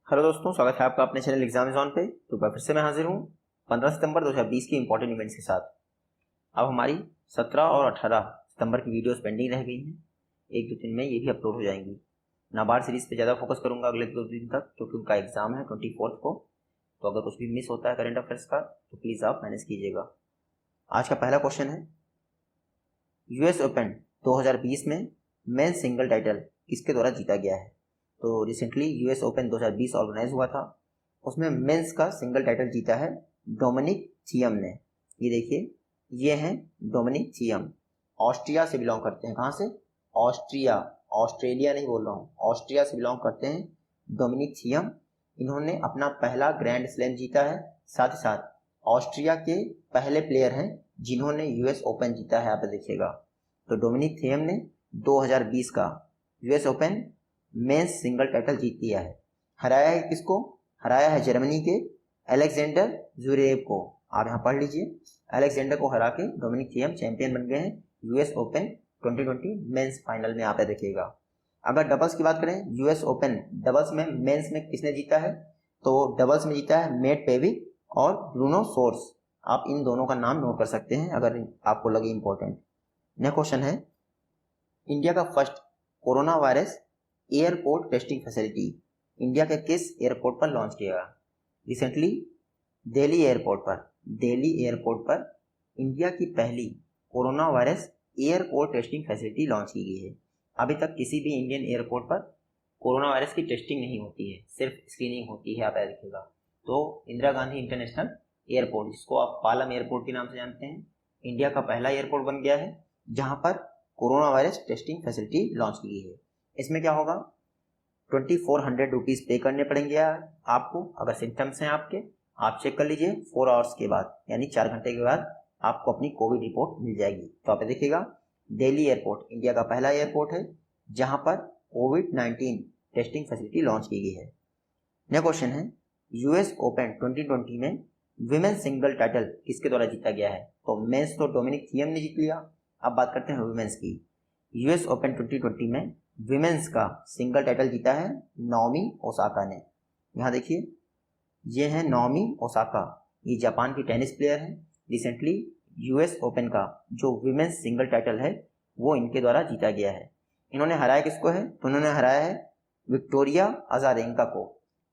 Hello दोस्तों, स्वागत है आपका अपने चैनल एग्जाम जोन पे। तो फिर से मैं हाजिर हूँ 15 सितंबर 2020 की इंपॉर्टेंट इवेंट्स के साथ। अब हमारी 17 और 18 सितंबर की वीडियोस पेंडिंग रह गई हैं। एक दो दिन में ये भी अपलोड हो जाएंगी। नाबार्ड सीरीज पे ज़्यादा फोकस करूंगा अगले 2 दिन तक, क्योंकि उनका एग्जाम है 24 को। तो अगर कुछ भी मिस होता है करंट अफेयर्स का तो प्लीज़ आप मैनेज कीजिएगा। आज का पहला क्वेश्चन है, यूएस ओपन 2020 में मेंस सिंगल टाइटल किसके द्वारा जीता गया है? तो रिसेंटली यूएस ओपन 2020 ऑर्गेनाइज हुआ था, उसमें मेंस का सिंगल टाइटल जीता है डोमिनिक थियम ने। ये देखिए, ये हैं डोमिनिक थियम, ऑस्ट्रिया से बिलोंग करते हैं। कहाँ से? ऑस्ट्रिया, ऑस्ट्रेलिया नहीं बोल रहा हूँ, ऑस्ट्रिया से बिलोंग करते हैं डोमिनिक थियम। इन्होंने अपना पहला ग्रैंड स्लैम जीता है, साथ ही साथ ऑस्ट्रिया के पहले प्लेयर हैं जिन्होंने यूएस ओपन जीता है। आप देखिएगा, तो डोमिनिक थियम ने 2020 का US open men's single title जीत लिया है। हराया है किसको? हराया है जर्मनी के अलेक्जेंडर ज़्वेरेव को। आप यहाँ पढ़ लीजिए, अलेक्जेंडर को हरा के डोमिनिक थियम चैंपियन बन गए हैं यूएस ओपन 2020 मेंस फाइनल में। आप देखिएगा, अगर डबल्स की बात करें, यूएस ओपन डबल्स में मेंस में किसने जीता है? तो डबल्स में जीता है मेट पेविक और ब्रूनो सोर्स। आप इन दोनों का नाम नोट कर सकते हैं अगर आपको लगे इंपॉर्टेंट। नेक्स्ट क्वेश्चन है, इंडिया का first corona virus airport testing facility India के किस एयरपोर्ट पर लॉन्च किया? रिसेंटली दिल्ली एयरपोर्ट पर इंडिया की पहली corona virus airport testing facility launch की गई है। अभी तक किसी भी इंडियन एयरपोर्ट पर कोरोना वायरस की टेस्टिंग नहीं होती है, सिर्फ स्क्रीनिंग होती है। आप देखिएगा, तो इंदिरा गांधी इंटरनेशनल एयरपोर्ट, जिसको आप पालम एयरपोर्ट के नाम से जानते हैं, इंडिया का पहला एयरपोर्ट बन गया है जहां पर corona virus testing facility launch की गई है। इसमें क्या होगा, 2400 रुपीज़ पे करने पड़ेंगे आपको। अगर सिम्टम्स हैं आपके, आप चेक कर लीजिए 4 आवर्स के बाद, यानी 4 घंटे के बाद आपको अपनी कोविड रिपोर्ट मिल जाएगी। तो आप देखिएगा, दिल्ली एयरपोर्ट इंडिया का पहला एयरपोर्ट है जहां पर कोविड-19 टेस्टिंग फैसिलिटी लॉन्च की गई है। नेक्स्ट क्वेश्चन है, यूएस ओपन 2020 में विमेन सिंगल टाइटल किसके द्वारा जीता गया है? तो मेंस तो डोमिनिक थियम ने जीत लिया, अब बात करते हैं वुमेन्स की। यूएस ओपन 2020 में विमेन्स का सिंगल टाइटल जीता है नाओमी ओसाका ने। यहाँ देखिए, ये है नाओमी ओसाका, ये जापान की टेनिस प्लेयर है। रिसेंटली यूएस ओपन का जो विमेन्स सिंगल टाइटल है वो इनके द्वारा जीता गया है। इन्होंने हराया किसको है? तो उन्होंने हराया है विक्टोरिया अजारेंका को।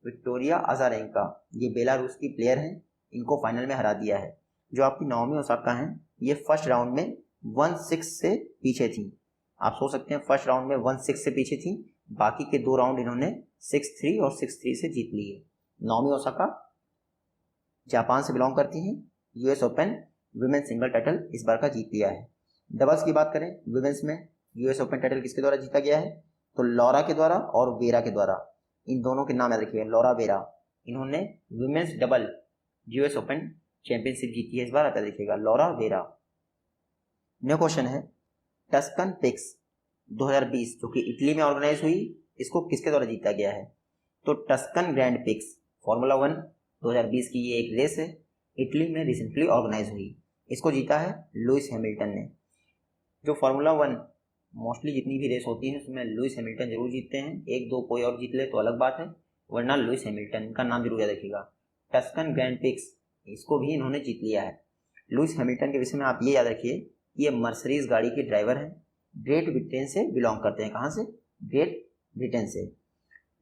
विक्टोरिया अजारेंका ये बेलारूस की प्लेयर हैं, इनको फाइनल में हरा दिया है। जो आपकी नाओमी ओसाका हैं, ये फर्स्ट राउंड में 1-6 से पीछे थी। आप सोच सकते हैं, फर्स्ट राउंड में 1-6 से पीछे थी, बाकी के 2 राउंड इन्होंने 6-3 और 6-3 से जीत लिए। नाओमी ओसाका जापान से बिलोंग करती हैं, US open women single title इस बार का जीत लिया है। डबल्स की बात करें, विमेन्स में यूएस ओपन टाइटल किसके द्वारा जीता गया है? तो लॉरा के द्वारा और वेरा के द्वारा। इन दोनों के नाम याद रखिए, लॉरा वेरा। इन्होंने women's double US open championship जीती है इस बार। आता देखिएगा, लॉरा वेरा। नेक्स्ट क्वेश्चन है, टस्कन पिक्स 2020 जो कि इटली में ऑर्गेनाइज हुई, इसको किसके द्वारा जीता गया है? तो टस्कन ग्रैंड पिक्स फॉर्मूला 1 2020 की ये एक रेस है, इटली में रिसेंटली ऑर्गेनाइज हुई। इसको जीता है लुइस हैमिल्टन ने। जो फार्मूला 1 मोस्टली जितनी भी रेस होती है उसमें लुइस हैमिल्टन जरूर जीतते हैं। 1-2 कोई और जीत ले तो अलग बात है, वरना लुइस हैमिल्टन का नाम जरूर याद रखिएगा। टस्कन ग्रैंड पिक्स इसको भी इन्होंने जीत लिया है। लुइस हैमिल्टन के विषय में आप ये याद रखिए, ये मर्सिडीज गाड़ी के ड्राइवर हैं, ग्रेट ब्रिटेन से बिलोंग करते हैं। कहाँ से? ग्रेट ब्रिटेन से।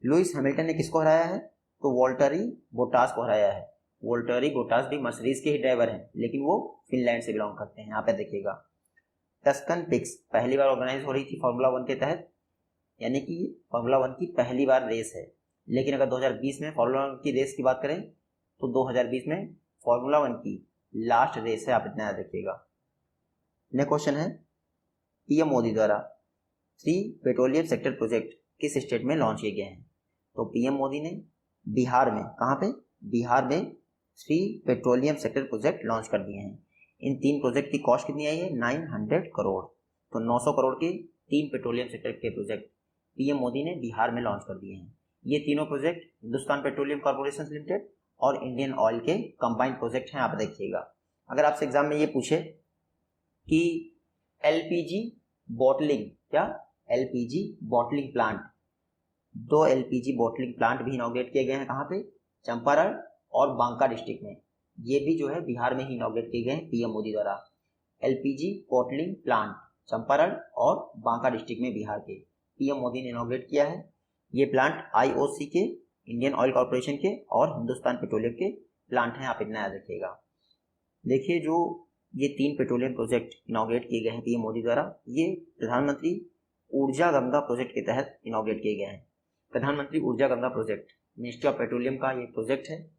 लुइस हैमिल्टन ने किसको हराया है? तो वोल्टरी बोटास को हराया है। वोल्टरी बोटास भी मर्सिडीज के ही ड्राइवर हैं, लेकिन वो फिनलैंड से बिलोंग करते हैं। यहाँ पे देखिएगा, टस्कन पिक्स पहली बार ऑर्गेनाइज हो रही थी फार्मूला 1 के तहत, यानी कि फार्मूला 1 की पहली बार रेस है। लेकिन अगर 2020 में फार्मूला 1 की रेस की बात करें तो 2020 में फार्मूला 1 की लास्ट रेस है। आप इतना याद रखिएगा। नेक्स्ट क्वेश्चन है, पीएम मोदी द्वारा 3 पेट्रोलियम सेक्टर प्रोजेक्ट किस स्टेट में लॉन्च किए गए हैं? तो पीएम मोदी ने बिहार में, कहाँ पे? बिहार में 3 पेट्रोलियम सेक्टर प्रोजेक्ट लॉन्च कर दिए हैं। इन 3 प्रोजेक्ट की कॉस्ट कितनी आई है? 900 करोड़। तो 900 करोड़ के 3 पेट्रोलियम सेक्टर के प्रोजेक्ट पीएम मोदी ने बिहार में लॉन्च कर दिए हैं। ये तीनों project Hindustan petroleum corporation limited और इंडियन ऑयल के कंबाइंड प्रोजेक्ट हैं। आप देखिएगा, अगर आपसे एग्जाम में ये पूछे कि एलपीजी बॉटलिंग, क्या LPG bottling plant 2 LPG bottling plant भी इनॉग्रेट किए गए हैं। कहाँ पे? चंपारण और बांका डिस्ट्रिक्ट में। ये भी जो है बिहार में ही इनॉग्रेट किए गए हैं पीएम मोदी द्वारा। LPG बॉटलिंग प्लांट चंपारण और बांका डिस्ट्रिक्ट में बिहार के पीएम मोदी ने इनॉग्रेट किया है। ये प्लांट IOC के, इंडियन ऑयल कॉर्पोरेशन के और हिंदुस्तान पेट्रोलियम के प्लांट हैं, आप इतना याद रखिएगा। देखिए, जो ये 3 पेट्रोलियम प्रोजेक्ट इनॉग्रेट किए गए हैं पीएम मोदी द्वारा, ये प्रधानमंत्री ऊर्जा गंगा प्रोजेक्ट के तहत इनॉग्रेट किए गए हैं। प्रधानमंत्री ऊर्जा Ganga project ministry of petroleum का ये प्रोजेक्ट है।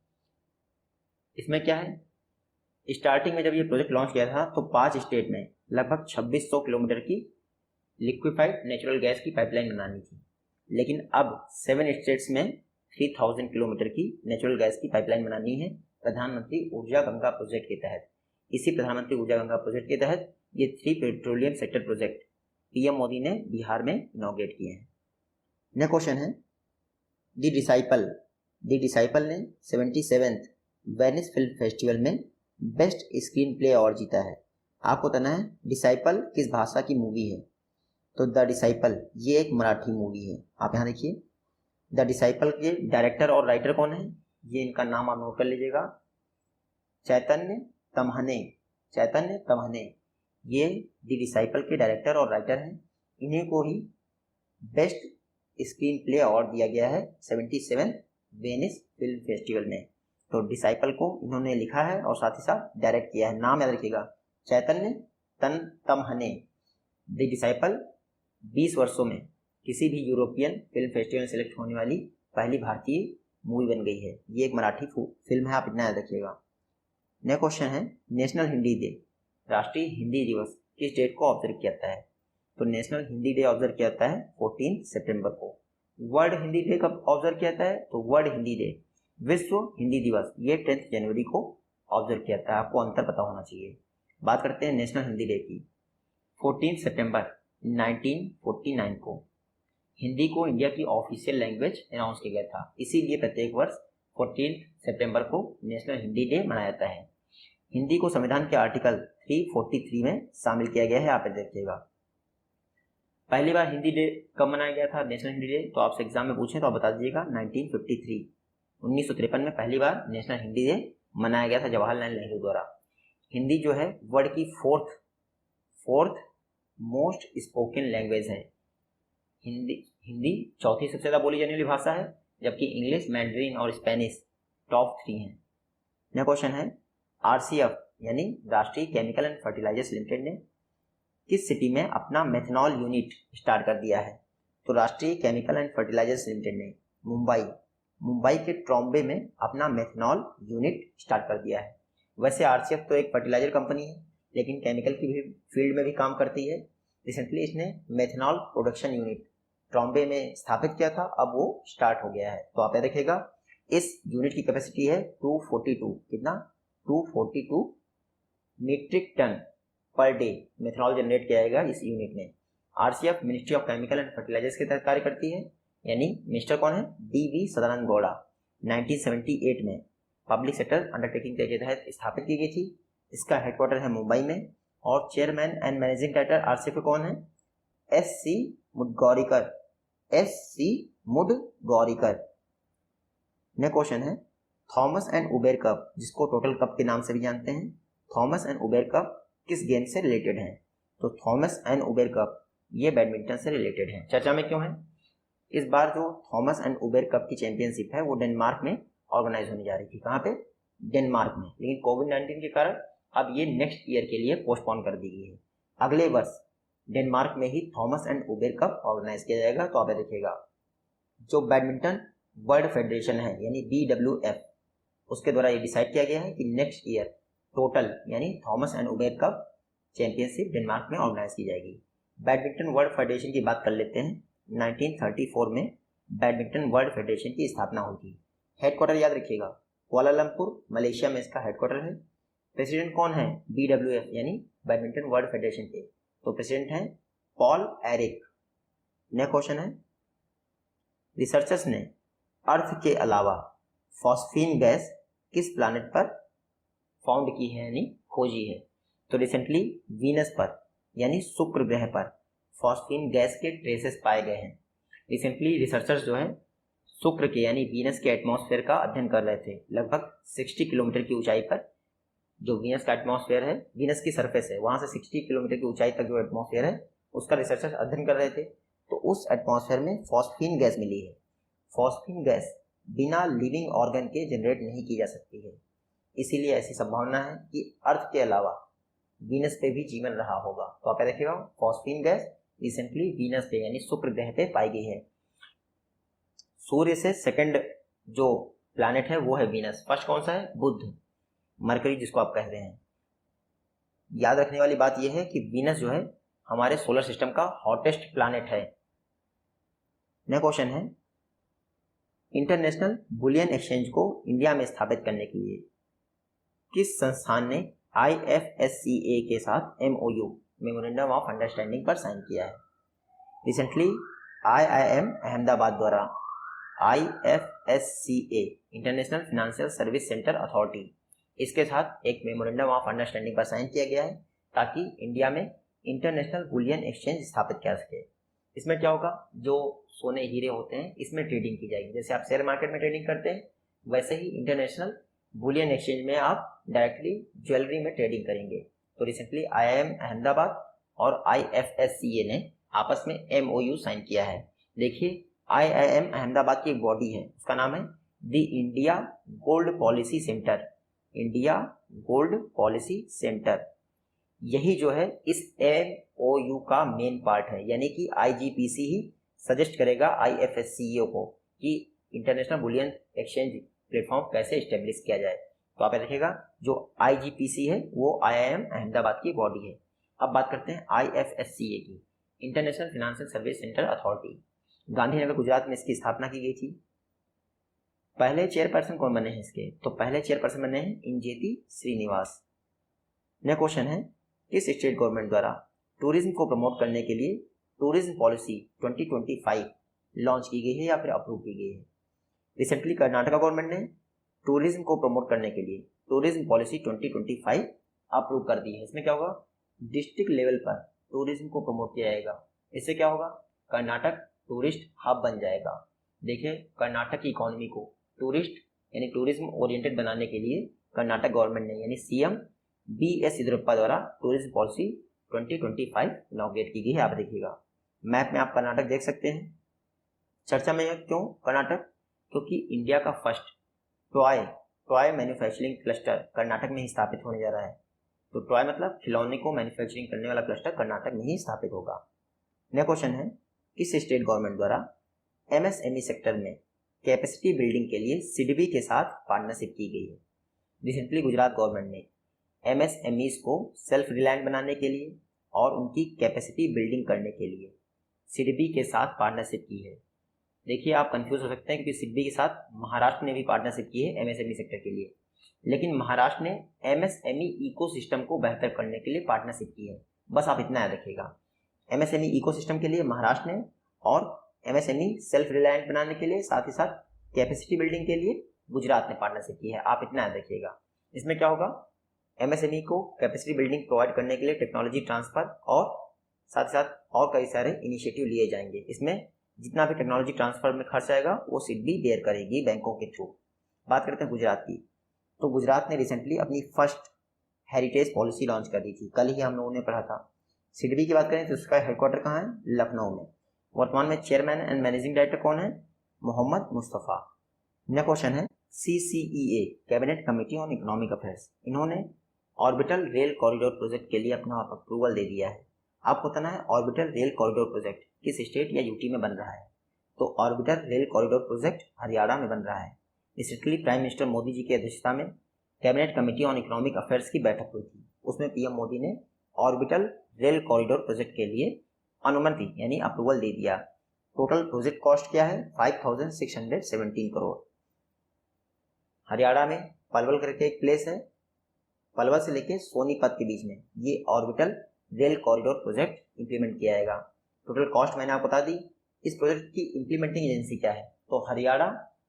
इसमें क्या है, स्टार्टिंग में जब ये प्रोजेक्ट लॉन्च किया था तो 5 स्टेट में लगभग 2600 किलोमीटर की लिक्विफाइड नेचुरल गैस की पाइपलाइन बनानी थी, लेकिन अब 7 स्टेट्स में 3000 किलोमीटर की नेचुरल गैस की पाइपलाइन बनानी है प्रधानमंत्री ऊर्जा गंगा प्रोजेक्ट के तहत। इसी प्रधानमंत्री ऊर्जा गंगा प्रोजेक्ट के तहत ये 3 petroleum sector project PM Modi ने बिहार में इनॉग्रेट किए हैं। नेक्स्ट क्वेश्चन है, द डिसाइपल ने 77th वेनिस फिल्म फेस्टिवल में बेस्ट स्क्रीन प्ले अवार्ड जीता है। आपको बताना है डिसाइपल किस भाषा की मूवी है। तो द डिसाइपल ये एक मराठी मूवी है। आप यहाँ देखिए, द डिसाइपल के डायरेक्टर और राइटर कौन है, ये इनका नाम आप नोट कर लीजिएगा, चैतन्य तम्हने। ये द डिसाइपल के डायरेक्टर और राइटर हैं। इन्हीं को ही बेस्ट स्क्रीन प्ले अवार्ड दिया गया है 77 वेनिस फिल्म फेस्टिवल में। तो डिसाइपल को इन्होंने लिखा है और साथ ही साथ डायरेक्ट किया है। नाम याद रखिएगा, चैतन्य तम्हने। द डिसाइपल 20 वर्षों में किसी भी यूरोपियन फिल्म फेस्टिवल में सेलेक्ट होने वाली पहली भारतीय मूवी बन गई है। ये एक मराठी फिल्म है, आप इतना याद रखिएगा। नेक्स्ट क्वेश्चन है, नेशनल हिंदी डे, राष्ट्रीय हिंदी दिवस किस डेट को ऑब्जर्व किया जाता है। तो नेशनल हिंदी डे ऑब्जर्व किया जाता है 14 सितंबर को। वर्ल्ड हिंदी डे कब ऑब्जर्व किया जाता है, तो वर्ल्ड हिंदी डे, विश्व हिंदी दिवस, ये 10 जनवरी को ऑब्जर्व किया जाता है। आपको अंतर पता होना चाहिए। बात करते हैं नेशनल हिंदी डे की। 14 सितंबर 1949 को हिंदी को इंडिया की ऑफिशियल लैंग्वेज अनाउंस किया गया था। इसीलिए प्रत्येक वर्ष 14 सितंबर को नेशनल हिंदी डे मनाया जाता है। हिंदी को संविधान के आर्टिकल 343 में शामिल किया गया है, आप देखिएगा। पहली बार हिंदी डे कब मनाया गया था, नेशनल हिंदी डे, तो आपसे एग्जाम में पूछें तो आप बता दीजिएगा 1953 में पहली बार नेशनल हिंदी डे मनाया गया था जवाहरलाल नेहरू द्वारा। हिंदी जो है वर्ल्ड की फोर्थ मोस्ट स्पोकन लैंग्वेज है। हिंदी चौथी सबसे ज़्यादा बोली जाने वाली भाषा है, जबकि इंग्लिश, मैंड्रीन और स्पेनिश टॉप 3 हैं। नेक्स्ट क्वेश्चन है, RCF यानी राष्ट्रीय केमिकल एंड फर्टिलाइजर्स लिमिटेड ने किस सिटी में अपना मेथनॉल यूनिट स्टार्ट कर दिया है। तो राष्ट्रीय केमिकल एंड फर्टिलाइजर्स लिमिटेड ने मुंबई के ट्रॉम्बे में अपना मेथनॉल यूनिट स्टार्ट कर दिया है। वैसे RCF तो एक फर्टिलाइजर कंपनी है, लेकिन केमिकल की भी फील्ड में भी काम करती है। रिसेंटली इसने मेथनॉल प्रोडक्शन यूनिट ट्रॉम्बे में स्थापित किया था, अब वो स्टार्ट हो गया है। तो आप याद रखिएगा, इस यूनिट की कैपेसिटी है 242, कितना, 242 metric ton per day methanol generate किया जाएगा इस यूनिट में। RCF ministry of chemical and fertilizers के तहत कार्य करती है, यानी मिनिस्टर कौन है, DV सदानंद गौड़ा। 1978 में पब्लिक सेक्टर अंडरटेकिंग के तहत स्थापित की गई थी। इसका हेडक्वार्टर है मुंबई में और chairman and managing director RCF कौन है, SC मुडगौरीकर। नेक्स्ट क्वेश्चन है, थॉमस एंड उबेर कप, जिसको टोटल कप के नाम से भी जानते हैं, थॉमस एंड उबेर कप किस गेम से रिलेटेड हैं। तो थॉमस एंड उबेर कप ये बैडमिंटन से रिलेटेड है। चर्चा में क्यों है, इस बार जो थॉमस एंड उबेर कप की चैंपियनशिप है वो डेनमार्क में ऑर्गेनाइज होने जा रही थी। कहाँ पे, डेनमार्क में, लेकिन कोविड-19 के कारण अब ये नेक्स्ट ईयर के लिए पोस्टपोन कर दी गई है। अगले वर्ष डेनमार्क में ही Thomas and Uber cup organize किया जाएगा। तो आप देखिएगा, जो बैडमिंटन वर्ल्ड फेडरेशन है यानी BWF, उसके द्वारा ये डिसाइड किया गया है कि नेक्स्ट ईयर टोटल यानी Thomas and Uber cup championship Denmark में ऑर्गेनाइज की जाएगी। बैडमिंटन वर्ल्ड फेडरेशन की बात कर लेते हैं। 1934 में बैडमिंटन वर्ल्ड फेडरेशन की स्थापना हुई थी। हेडक्वार्टर याद रखिएगा, कुआलालंपुर मलेशिया में इसका हेडक्वार्टर है। प्रेसिडेंट कौन है, BWF यानी बैडमिंटन वर्ल्ड फेडरेशन के, तो प्रेसिडेंट हैं पॉल एरिक। नेक्स्ट क्वेश्चन है, रिसर्चर्स ने अर्थ के अलावा फॉस्फीन गैस किस प्लैनेट पर फाउंड की है यानी खोजी है। तो रिसेंटली वीनस पर यानी शुक्र ग्रह पर फॉस्फीन गैस के ट्रेसेस पाए गए हैं। रिसेंटली रिसर्चर्स जो है शुक्र के यानी वीनस के एटमॉस्फेयर का अध्ययन कर रहे थे। लगभग 60 किलोमीटर की ऊंचाई पर जो वीनस का एटमॉस्फेयर है, वीनस की सरफेस है, वहां से 60 किलोमीटर की ऊंचाई तक जो एटमॉस्फेयर है उसका रिसर्चर्स अध्ययन कर रहे थे। तो उस एटमॉस्फेयर में फॉस्फीन गैस मिली है। फॉस्फीन गैस बिना लिविंग ऑर्गन के जनरेट नहीं की जा सकती है, इसीलिए ऐसी संभावना है कि अर्थ के अलावा वीनस पे भी जीवन रहा होगा। तो आप देखिएगा फॉस्फीन गैस रिसेंटली वीनस पे यानी शुक्र ग्रह पे पाई गई है। सूर्य से सेकंड जो प्लैनेट है वो है वीनस। फर्स्ट कौन सा है? बुध, मरकरी जिसको आप कह रहे हैं। याद रखने वाली बात यह है कि वीनस जो है हमारे सोलर सिस्टम का हॉटेस्ट प्लैनेट है। नेक्स्ट क्वेश्चन है, इंटरनेशनल बुलियन एक्सचेंज को इंडिया में स्थापित करने के लिए किस संस्थान ने IFSCA के साथ MOU मेमोरेंडम ऑफ अंडरस्टैंडिंग पर साइन किया है? रिसेंटली IIM अहमदाबाद द्वारा IFSCA international financial service centre authority, इसके साथ एक मेमोरेंडम ऑफ अंडरस्टैंडिंग पर साइन किया गया है ताकि इंडिया में इंटरनेशनल बुलियन एक्सचेंज स्थापित किया सके। इसमें क्या होगा, जो सोने हीरे होते हैं इसमें ट्रेडिंग की जाएगी। जैसे आप शेयर मार्केट में ट्रेडिंग करते हैं वैसे ही इंटरनेशनल बुलियन एक्सचेंज में आप डायरेक्टली ज्वेलरी में ट्रेडिंग करेंगे। तो रिसेंटली IIM अहमदाबाद और IFSCA ने आपस में MOU साइन किया है। देखिए IIM अहमदाबाद की एक बॉडी है, उसका नाम है the India gold policy centre. India gold policy centre, यही जो है इस MOU का मेन पार्ट है। यानी कि IGPC ही सजेस्ट करेगा IFSCA को कि इंटरनेशनल बुलियन एक्सचेंज प्लेटफॉर्म कैसे इस्टेब्लिश किया जाए। तो आप देखिएगा जो IGPC है वो IIM अहमदाबाद की बॉडी है। अब बात करते हैं IFSCA की, international financial service centre authority. Gandhinagar Gujarat में इसकी स्थापना की गई थी। पहले चेयरपर्सन कौन बने हैं इसके? तो पहले चेयरपर्सन बने हैं इंजेती श्रीनिवास। नेक्स्ट क्वेश्चन है, किस स्टेट गवर्नमेंट द्वारा टूरिज्म को प्रमोट करने के लिए टूरिज्म पॉलिसी 2025 लॉन्च की गई है या फिर अप्रूव की गई है? रिसेंटली कर्नाटका गवर्नमेंट ने टूरिज्म को प्रमोट करने के लिए टूरिज्म पॉलिसी 2025 अप्रूव कर दी है। इसमें क्या होगा, डिस्ट्रिक्ट लेवल पर टूरिज्म को प्रमोट किया जाएगा। इससे क्या होगा, कर्नाटक टूरिस्ट हब बन जाएगा। देखिए कर्नाटक की इकोनॉमी को टूरिस्ट यानी टूरिज्म ओरिएंटेड बनाने के लिए कर्नाटक गवर्नमेंट ने यानी CM BS येदियुरप्पा द्वारा टूरिज्म पॉलिसी 2025 इनॉग्रेट की गई है। आप देखिएगा मैप में आप कर्नाटक देख सकते हैं। चर्चा में है क्यों कर्नाटक? क्योंकि इंडिया का first toy manufacturing cluster Karnataka में ही स्थापित होने जा रहा है। तो टॉय मतलब खिलौने को मैन्युफैक्चरिंग करने वाला क्लस्टर कर्नाटक में ही स्थापित होगा। नेक्स्ट क्वेश्चन है, किस स्टेट गवर्नमेंट द्वारा MSME सेक्टर में कैपेसिटी बिल्डिंग के लिए SIDBI के साथ पार्टनरशिप की गई है? रिसेंटली गुजरात गवर्नमेंट ने MSMEs को सेल्फ रिलायंट बनाने के लिए और उनकी कैपेसिटी बिल्डिंग करने के लिए SIDBI के साथ पार्टनरशिप की है। देखिए आप कंफ्यूज हो सकते हैं क्योंकि SIDBI के साथ महाराष्ट्र ने भी पार्टनरशिप की है MSME सेक्टर के लिए, लेकिन महाराष्ट्र ने MSME इकोसिस्टम को बेहतर करने के लिए पार्टनरशिप की है। बस आप इतना याद रखिएगा, MSME इकोसिस्टम के लिए महाराष्ट्र ने और MSME सेल्फ रिलायंट बनाने के लिए साथ ही साथ कैपेसिटी बिल्डिंग के लिए गुजरात ने पार्टनरशिप की है। आप इतना याद रखिएगा। इसमें क्या होगा, MSME को कैपेसिटी बिल्डिंग प्रोवाइड करने के लिए टेक्नोलॉजी ट्रांसफर और साथ ही साथ और कई सारे इनिशिएटिव लिए जाएंगे। इसमें जितना भी टेक्नोलॉजी ट्रांसफर में खर्च आएगा वो SIDBI बेयर करेगी बैंकों के थ्रू। बात करते हैं गुजरात की, तो गुजरात ने रिसेंटली अपनी फर्स्ट हेरिटेज पॉलिसी लॉन्च कर दी थी। कल ही हम लोगों ने पढ़ा था। SIDBI की बात करें तो उसका हेडक्वार्टर कहाँ है? लखनऊ में। वर्तमान में चेयरमैन एंड मैनेजिंग डायरेक्टर कौन है? मोहम्मद मुस्तफ़ा। नेक्स्ट क्वेश्चन है, CCEA cabinet committee on economic affairs, इन्होंने ऑर्बिटल रेल कॉरिडोर प्रोजेक्ट के लिए अपना अप्रूवल दे दिया है। आपको बताना है ऑर्बिटल रेल कॉरिडोर प्रोजेक्ट किस स्टेट या यूटी में बन रहा है? तो orbital rail corridor project Haryana में बन रहा है। Recently prime minister Modi ji की अध्यक्षता में cabinet committee on economic affairs की बैठक हुई थी। उसमें PM मोदी ने ऑर्बिटल रेल कॉरिडोर प्रोजेक्ट के लिए अनुमति यानी अप्रूवल दे दिया। टोटल प्रोजेक्ट कॉस्ट क्या है? 5617 करोड़। हरियाणा में पलवल करके एक प्लेस है, पलवल से लेके सोनीपत के बीच में ये orbital rail corridor project implement किया जाएगा। टोटल कॉस्ट मैंने आपको बता दी। इस प्रोजेक्ट की इंप्लीमेंटिंग एजेंसी क्या है? तो Haryana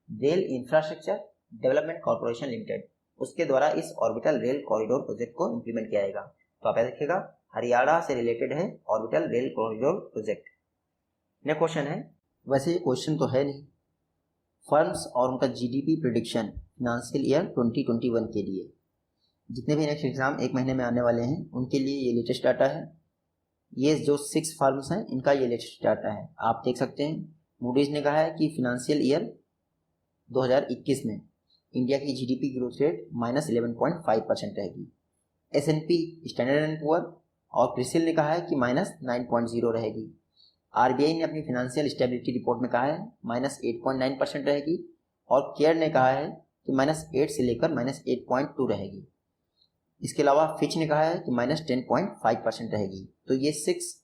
rail infrastructure development corporation limited, उसके द्वारा इस ऑर्बिटल रेल कॉरिडोर प्रोजेक्ट को इंप्लीमेंट किया जाएगा। तो आप याद रखिएगा हरियाणा से रिलेटेड है orbital rail corridor project. Next question है, वैसे ये क्वेश्चन तो है नहीं। फर्म्स और उनका जीडीपी प्रिडिक्शन फिनेंशियल ईयर 2021 के लिए, जितने भी नेक्स्ट एग्जाम एक महीने में आने वाले हैं उनके लिए ये लेटेस्ट डाटा है। ये जो 6 फर्म्स हैं इनका ये लेटेस्ट डाटा है, आप देख सकते हैं। मूडीज ने कहा है कि फिनेंशियल ईयर 2021 में इंडिया की जीडीपी ग्रोथ रेट -11.5% रहेगी। S&P स्टैंडर्ड एंड पुअर और क्रिसिल ने कहा है कि -9.0 रहेगी। आरबीआई ने अपनी फाइनेंशियल स्टेबिलिटी रिपोर्ट में कहा है -8.9% रहेगी और केयर ने कहा है कि -8 से लेकर -8.2 रहेगी। इसके अलावा फिच ने कहा है कि -10.5% रहेगी। तो ये 6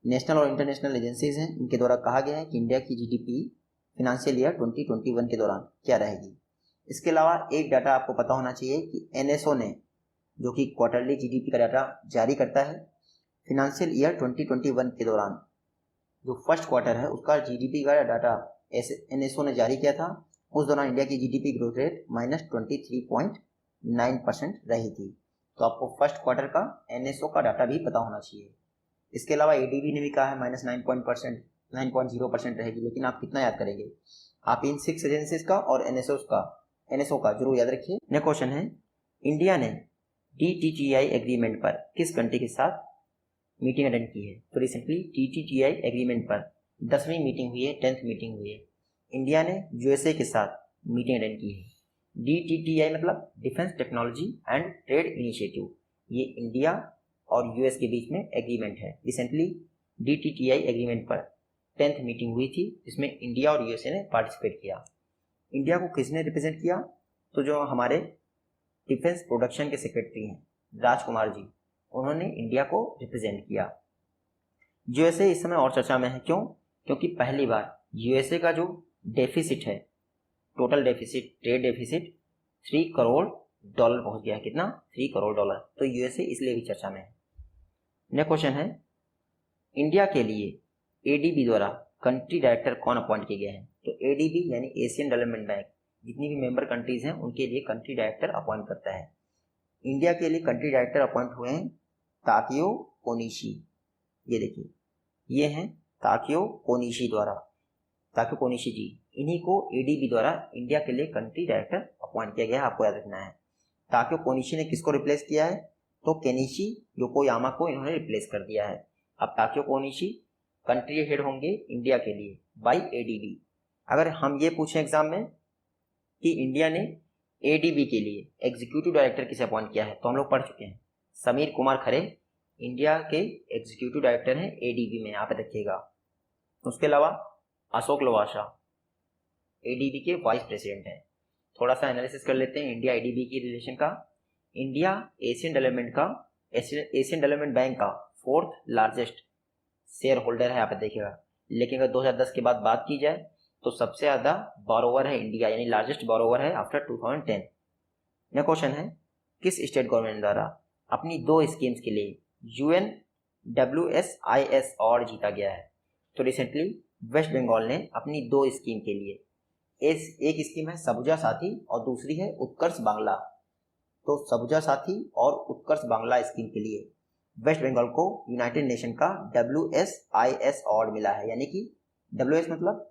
नेशनल और इंटरनेशनल एजेंसीज हैं, इनके द्वारा कहा गया है कि इंडिया की जीडीपी फिनेंशियल ईयर 2021 के दौरान क्या रहेगी। इसके अलावा एक डाटा आपको पता होना चाहिए कि एनएसओ ने, जो कि क्वार्टरली जीडीपी का डाटा जारी करता है, फिनेंशियल ईयर 2021 के दौरान जो फर्स्ट क्वार्टर है उसका जीडीपी का डाटा एनएसओ ने जारी किया था। उस दौरान इंडिया की जीडीपी ग्रोथ रेट -23.9% रही थी। तो आपको फर्स्ट क्वार्टर का एनएसओ का डाटा भी पता होना चाहिए। इसके अलावा एडीबी ने भी कहा है -9.0% रहेगी, लेकिन आप कितना याद करेंगे? आप इन 6 एजेंसीज का और एनएसओ का जरूर याद रखिए। नेक्स्ट क्वेश्चन है, इंडिया ने DTTI एग्रीमेंट पर किस कंट्री के साथ मीटिंग अटेंड की है? तो रिसेंटली DTTI एग्रीमेंट पर 10वीं मीटिंग हुई है, 10th मीटिंग हुई है। इंडिया ने यूएसए के साथ मीटिंग अटेंड की है। DTTI मतलब defence technology and trade initiative. ये इंडिया और यूएस के बीच में एग्रीमेंट है। रिसेंटली DTTI एग्रीमेंट पर 10th मीटिंग हुई थी, जिसमें इंडिया और यूएसए ने पार्टिसिपेट किया। इंडिया को किसने रिप्रेजेंट किया? तो जो हमारे डिफेंस प्रोडक्शन के सेक्रेटरी हैं राजकुमार जी, उन्होंने इंडिया को रिप्रेजेंट किया। यूएसए इस समय और चर्चा में है, क्यों? क्योंकि पहली बार यूएसए का जो डेफिसिट है, total deficit, trade deficit $3 crore पहुंच गया है। कितना? $3 करोड़। तो यूएसए इसलिए भी चर्चा में है। नेक्स्ट क्वेश्चन है, इंडिया के लिए एडीबी द्वारा कंट्री डायरेक्टर कौन अपॉइंट किया गया है? तो एडीबी यानी एशियन डेवलपमेंट बैंक जितनी भी मेंबर कंट्रीज हैं उनके लिए कंट्री डायरेक्टर अपॉइंट करता है। इंडिया के लिए कंट्री डायरेक्टर अपॉइंट हुए हैं ताकियो कोनिशी। ये देखिए, ये हैं ताकियो कोनिशी जी। इन्हीं को एडीबी द्वारा इंडिया के लिए कंट्री डायरेक्टर अपॉइंट किया गया है, आपको याद रखना है। ताकियो कोनिशी ने किसको रिप्लेस किया है? तो केनिशी योकोयामा को इन्होंने रिप्लेस कर दिया है। अब ताकियो कोनिशी कंट्री हेड होंगे इंडिया के लिए बाय एडीबी। अगर हम ये पूछें एग्जाम में कि इंडिया ने एडीबी के लिए एग्जीक्यूटिव डायरेक्टर किसे अपॉइंट किया है, तो हम लोग पढ़ चुके हैं, समीर कुमार खरे इंडिया के एग्जीक्यूटिव डायरेक्टर हैं एडीबी में, यहाँ पे देखिएगा। उसके अलावा अशोक लवासा एडीबी के वाइस प्रेसिडेंट हैं। थोड़ा सा एनालिसिस कर लेते हैं इंडिया एडीबी की रिलेशन का। इंडिया एशियन डेवलपमेंट बैंक का 4th लार्जेस्ट शेयर होल्डर है, यहाँ पे देखिएगा। लेकिन अगर 2010 के बाद बात की जाए तो सबसे ज़्यादा बोरोवर है इंडिया, यानी लार्जेस्ट बोरोवर है आफ्टर 2010। नेक्स्ट क्वेश्चन है, किस स्टेट गवर्नमेंट द्वारा अपनी 2 स्कीम्स के लिए UNWSIS अवार्ड जीता गया है? तो रिसेंटली वेस्ट बंगाल ने अपनी 2 स्कीम के लिए, एक स्कीम है सबुजा साथी और दूसरी है उत्कर्ष बांग्ला। तो सबुजा साथी और उत्कर्ष बांग्ला स्कीम के लिए वेस्ट बंगाल को यूनाइटेड नेशन का WSIS अवार्ड मिला है, यानी कि WS मतलब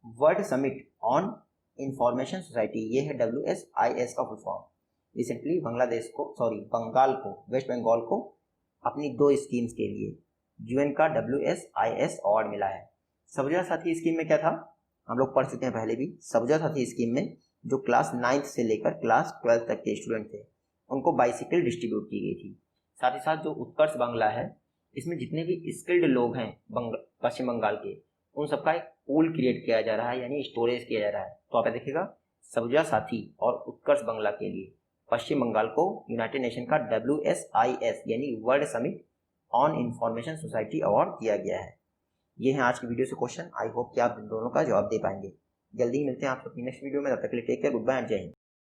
world summit on information society, ये है WSIS का फुल फॉर्म। रिसेंटली बंगाल को, वेस्ट बंगाल को अपनी 2 स्कीम्स के लिए UN का WSIS अवार्ड मिला है। सबुजा साथी स्कीम में क्या था, हम लोग पढ़ चुके हैं पहले भी। सबुजा साथी स्कीम में जो क्लास 9th से लेकर क्लास 12th तक के स्टूडेंट थे उनको बाइसिकल डिस्ट्रीब्यूट की गई थी। साथ ही साथ जो उत्कर्ष बांग्ला है, इसमें जितने भी स्किल्ड लोग हैं पश्चिम बंगाल के, उन सबका एक पूल क्रिएट किया जा रहा है, यानी स्टोरेज किया जा रहा है। तो आप देखिएगा, सबुजा साथी और उत्कर्ष बांग्ला के लिए पश्चिम बंगाल को यूनाइटेड नेशन का WSIS यानी world summit on information society award दिया गया है। ये है आज की वीडियो से क्वेश्चन। आई होप कि आप इन दोनों का जवाब दे पाएंगे। जल्दी ही मिलते हैं आप सबकी नेक्स्ट वीडियो में, तब तक के लिए take care, goodbye and जय हिंद।